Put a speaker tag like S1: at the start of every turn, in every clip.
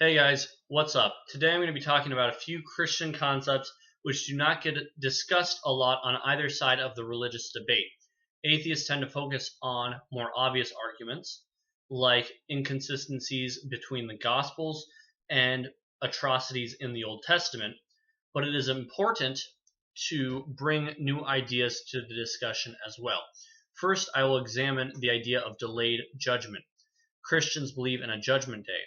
S1: Hey guys, what's up? Today I'm going to be talking about a few Christian concepts which do not get discussed a lot on either side of the religious debate. Atheists tend to focus on more obvious arguments, like inconsistencies between the Gospels and atrocities in the Old Testament, but it is important to bring new ideas to the discussion as well. First, I will examine the idea of delayed judgment. Christians believe in a judgment day.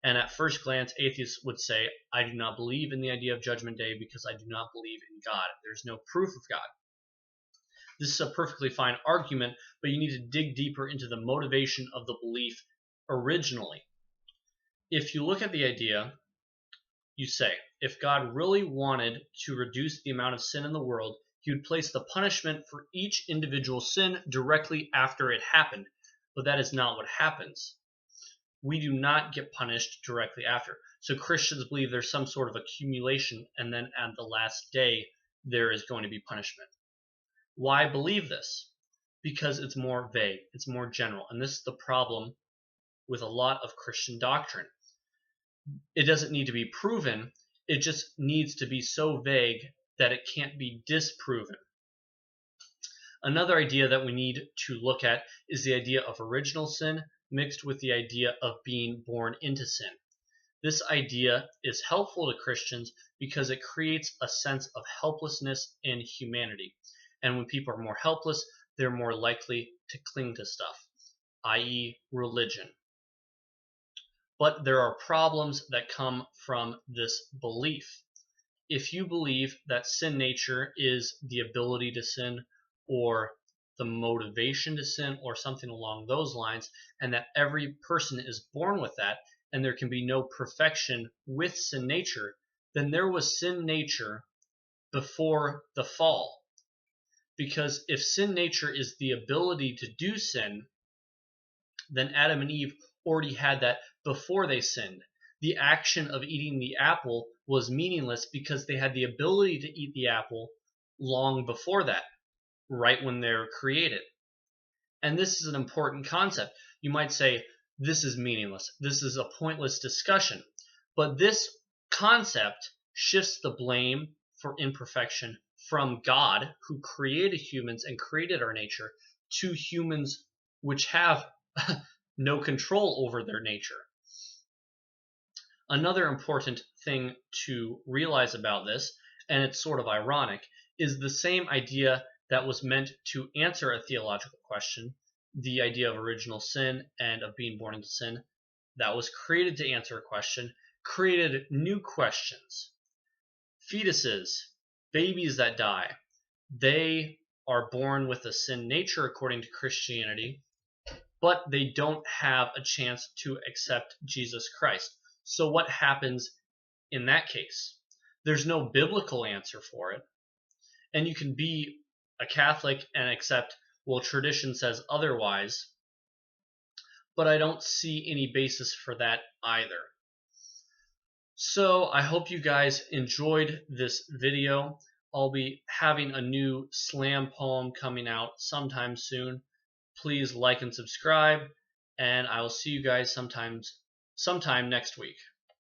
S1: And at first glance, atheists would say, I do not believe in the idea of Judgment Day because I do not believe in God. There's no proof of God. This is a perfectly fine argument, but you need to dig deeper into the motivation of the belief originally. If you look at the idea, you say, if God really wanted to reduce the amount of sin in the world, he would place the punishment for each individual sin directly after it happened. But that is not what happens. We do not get punished directly after. So Christians believe there's some sort of accumulation, and then at the last day, there is going to be punishment. Why believe this? Because it's more vague, it's more general, and this is the problem with a lot of Christian doctrine. It doesn't need to be proven, it just needs to be so vague that it can't be disproven. Another idea that we need to look at is the idea of original sin mixed with the idea of being born into sin. This idea is helpful to Christians because it creates a sense of helplessness in humanity. And when people are more helpless, they're more likely to cling to stuff, i.e., religion. But there are problems that come from this belief. If you believe that sin nature is the ability to sin, or the motivation to sin, or something along those lines, and that every person is born with that, and there can be no perfection with sin nature, then there was sin nature before the fall. Because if sin nature is the ability to do sin, then Adam and Eve already had that before they sinned. The action of eating the apple was meaningless because they had the ability to eat the apple long before that, right when they're created. And this is an important concept. You might say, this is meaningless. This is a pointless discussion. But this concept shifts the blame for imperfection from God, who created humans and created our nature, to humans which have no control over their nature. Another important thing to realize about this, and it's sort of ironic, is the same idea that was meant to answer a theological question, the idea of original sin and of being born into sin, that was created to answer a question, created new questions. Fetuses, babies that die, they are born with a sin nature according to Christianity, but they don't have a chance to accept Jesus Christ. So what happens in that case? There's no biblical answer for it. And you can be a Catholic and accept, well, tradition says otherwise, but I don't see any basis for that either. So I hope you guys enjoyed this video. I'll be having a new slam poem coming out sometime soon. Please like and subscribe, and I will see you guys sometime next week.